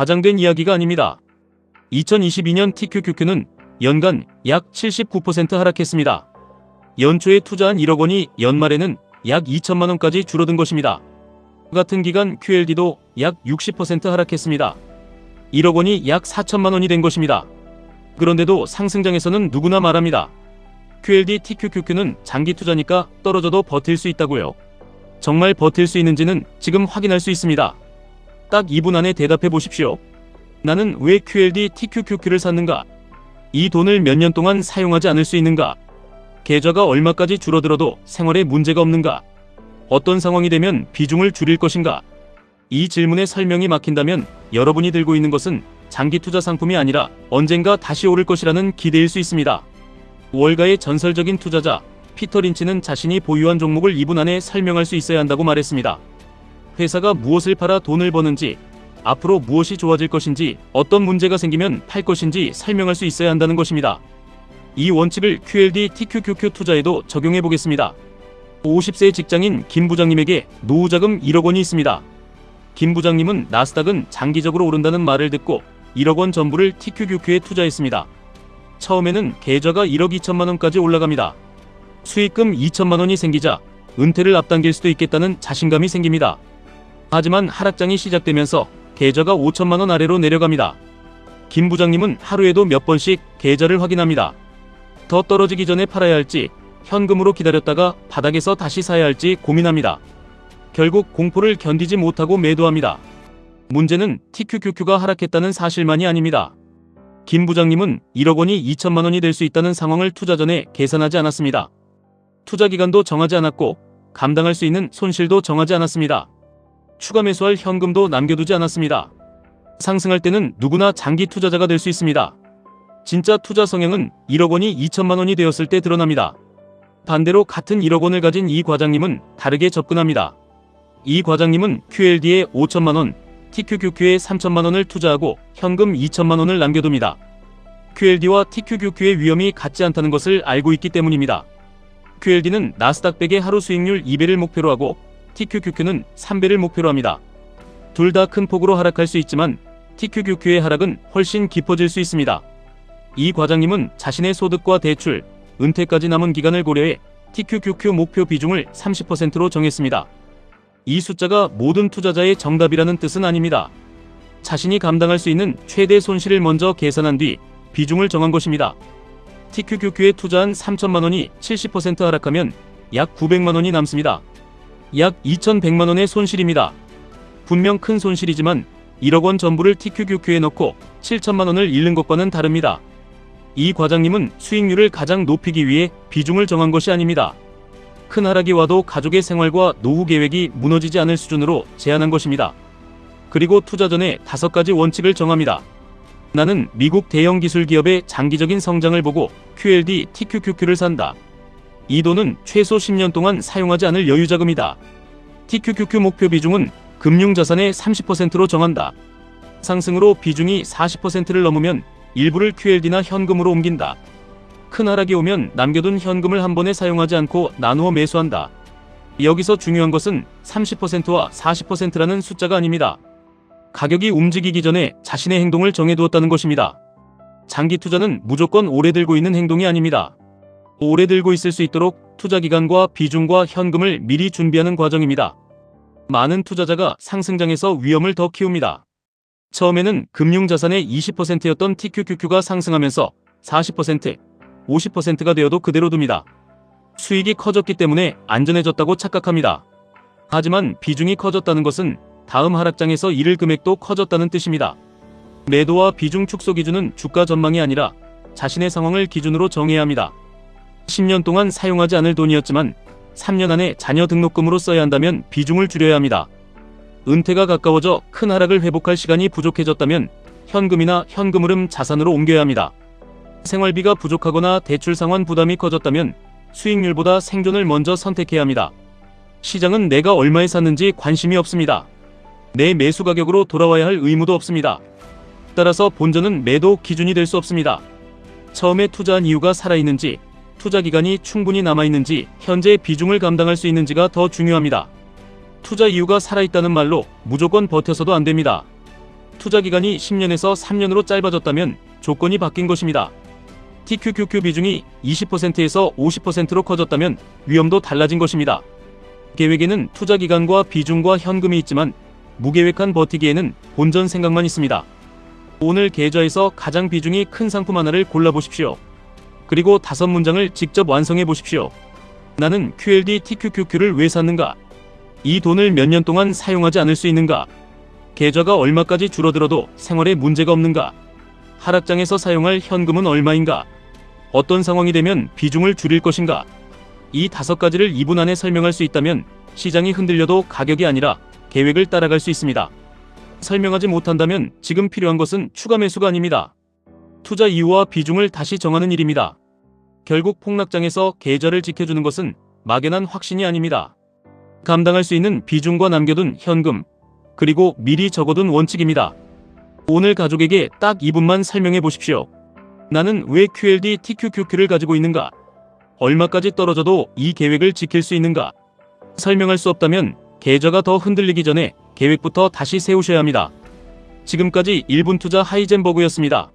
과장된 이야기가 아닙니다. 2022년 TQQQ는 연간 약 79% 하락했습니다. 연초에 투자한 1억 원이 연말에는 약 2천만 원까지 줄어든 것입니다. 같은 기간 QLD도 약 60% 하락했습니다. 1억 원이 약 4천만 원이 된 것입니다. 그런데도 상승장에서는 누구나 말합니다. QLD TQQQ는 장기 투자니까 떨어져도 버틸 수 있다고요. 정말 버틸 수 있는지는 지금 확인할 수 있습니다. 딱 2분 안에 대답해 보십시오. 나는 왜 QLD TQQQ를 샀는가? 이 돈을 몇 년 동안 사용하지 않을 수 있는가? 계좌가 얼마까지 줄어들어도 생활에 문제가 없는가? 어떤 상황이 되면 비중을 줄일 것인가? 이 질문에 설명이 막힌다면 여러분이 들고 있는 것은 장기 투자 상품이 아니라 언젠가 다시 오를 것이라는 기대일 수 있습니다. 월가의 전설적인 투자자 피터 린치는 자신이 보유한 종목을 2분 안에 설명할 수 있어야 한다고 말했습니다. 회사가 무엇을 팔아 돈을 버는지, 앞으로 무엇이 좋아질 것인지, 어떤 문제가 생기면 팔 것인지 설명할 수 있어야 한다는 것입니다. 이 원칙을 QLD TQQQ 투자에도 적용해 보겠습니다. 50세 직장인 김 부장님에게 노후자금 1억 원이 있습니다. 김 부장님은 나스닥은 장기적으로 오른다는 말을 듣고 1억 원 전부를 TQQQ에 투자했습니다. 처음에는 계좌가 1억 2천만 원까지 올라갑니다. 수익금 2천만 원이 생기자 은퇴를 앞당길 수도 있겠다는 자신감이 생깁니다. 하지만 하락장이 시작되면서 계좌가 5천만 원 아래로 내려갑니다. 김 부장님은 하루에도 몇 번씩 계좌를 확인합니다. 더 떨어지기 전에 팔아야 할지, 현금으로 기다렸다가 바닥에서 다시 사야 할지 고민합니다. 결국 공포를 견디지 못하고 매도합니다. 문제는 TQQQ가 하락했다는 사실만이 아닙니다. 김 부장님은 1억 원이 2천만 원이 될 수 있다는 상황을 투자 전에 계산하지 않았습니다. 투자 기간도 정하지 않았고 감당할 수 있는 손실도 정하지 않았습니다. 추가 매수할 현금도 남겨두지 않았습니다. 상승할 때는 누구나 장기 투자자가 될 수 있습니다. 진짜 투자 성향은 1억 원이 2천만 원이 되었을 때 드러납니다. 반대로 같은 1억 원을 가진 이 과장님은 다르게 접근합니다. 이 과장님은 QLD에 5천만 원, TQQQ에 3천만 원을 투자하고 현금 2천만 원을 남겨둡니다. QLD와 TQQQ의 위험이 같지 않다는 것을 알고 있기 때문입니다. QLD는 나스닥 100의 하루 수익률 2배를 목표로 하고 TQQQ는 3배를 목표로 합니다. 둘 다 큰 폭으로 하락할 수 있지만 TQQQ의 하락은 훨씬 깊어질 수 있습니다. 이 과장님은 자신의 소득과 대출, 은퇴까지 남은 기간을 고려해 TQQQ 목표 비중을 30%로 정했습니다. 이 숫자가 모든 투자자의 정답이라는 뜻은 아닙니다. 자신이 감당할 수 있는 최대 손실을 먼저 계산한 뒤 비중을 정한 것입니다. TQQQ에 투자한 3천만 원이 70% 하락하면 약 900만 원이 남습니다. 약 2,100만 원의 손실입니다. 분명 큰 손실이지만 1억 원 전부를 TQQQ에 넣고 7천만 원을 잃는 것과는 다릅니다. 이 과장님은 수익률을 가장 높이기 위해 비중을 정한 것이 아닙니다. 큰 하락이 와도 가족의 생활과 노후 계획이 무너지지 않을 수준으로 제한한 것입니다. 그리고 투자 전에 5가지 원칙을 정합니다. 나는 미국 대형 기술 기업의 장기적인 성장을 보고 QLD TQQQ를 산다. 이 돈은 최소 10년 동안 사용하지 않을 여유자금이다. TQQQ 목표 비중은 금융자산의 30%로 정한다. 상승으로 비중이 40%를 넘으면 일부를 QLD나 현금으로 옮긴다. 큰 하락이 오면 남겨둔 현금을 한 번에 사용하지 않고 나누어 매수한다. 여기서 중요한 것은 30%와 40%라는 숫자가 아닙니다. 가격이 움직이기 전에 자신의 행동을 정해두었다는 것입니다. 장기 투자는 무조건 오래 들고 있는 행동이 아닙니다. 오래 들고 있을 수 있도록 투자 기간과 비중과 현금을 미리 준비하는 과정입니다. 많은 투자자가 상승장에서 위험을 더 키웁니다. 처음에는 금융자산의 20%였던 TQQQ가 상승하면서 40%, 50%가 되어도 그대로 둡니다. 수익이 커졌기 때문에 안전해졌다고 착각합니다. 하지만 비중이 커졌다는 것은 다음 하락장에서 잃을 금액도 커졌다는 뜻입니다. 매도와 비중 축소 기준은 주가 전망이 아니라 자신의 상황을 기준으로 정해야 합니다. 10년 동안 사용하지 않을 돈이었지만 3년 안에 자녀 등록금으로 써야 한다면 비중을 줄여야 합니다. 은퇴가 가까워져 큰 하락을 회복할 시간이 부족해졌다면 현금이나 현금흐름 자산으로 옮겨야 합니다. 생활비가 부족하거나 대출 상환 부담이 커졌다면 수익률보다 생존을 먼저 선택해야 합니다. 시장은 내가 얼마에 샀는지 관심이 없습니다. 내 매수 가격으로 돌아와야 할 의무도 없습니다. 따라서 본전은 매도 기준이 될 수 없습니다. 처음에 투자한 이유가 살아있는지, 투자 기간이 충분히 남아있는지, 현재 비중을 감당할 수 있는지가 더 중요합니다. 투자 이유가 살아있다는 말로 무조건 버텨서도 안됩니다. 투자 기간이 10년에서 3년으로 짧아졌다면 조건이 바뀐 것입니다. TQQQ 비중이 20%에서 50%로 커졌다면 위험도 달라진 것입니다. 계획에는 투자 기간과 비중과 현금이 있지만 무계획한 버티기에는 본전 생각만 있습니다. 오늘 계좌에서 가장 비중이 큰 상품 하나를 골라보십시오. 그리고 5문장을 직접 완성해 보십시오. 나는 QLD TQQQ를 왜 샀는가? 이 돈을 몇 년 동안 사용하지 않을 수 있는가? 계좌가 얼마까지 줄어들어도 생활에 문제가 없는가? 하락장에서 사용할 현금은 얼마인가? 어떤 상황이 되면 비중을 줄일 것인가? 이 5가지를 2분 안에 설명할 수 있다면 시장이 흔들려도 가격이 아니라 계획을 따라갈 수 있습니다. 설명하지 못한다면 지금 필요한 것은 추가 매수가 아닙니다. 투자 이유와 비중을 다시 정하는 일입니다. 결국 폭락장에서 계좌를 지켜주는 것은 막연한 확신이 아닙니다. 감당할 수 있는 비중과 남겨둔 현금, 그리고 미리 적어둔 원칙입니다. 오늘 가족에게 딱 2분만 설명해 보십시오. 나는 왜 QLD TQQQ를 가지고 있는가? 얼마까지 떨어져도 이 계획을 지킬 수 있는가? 설명할 수 없다면 계좌가 더 흔들리기 전에 계획부터 다시 세우셔야 합니다. 지금까지 1분 투자 하이젠버그였습니다.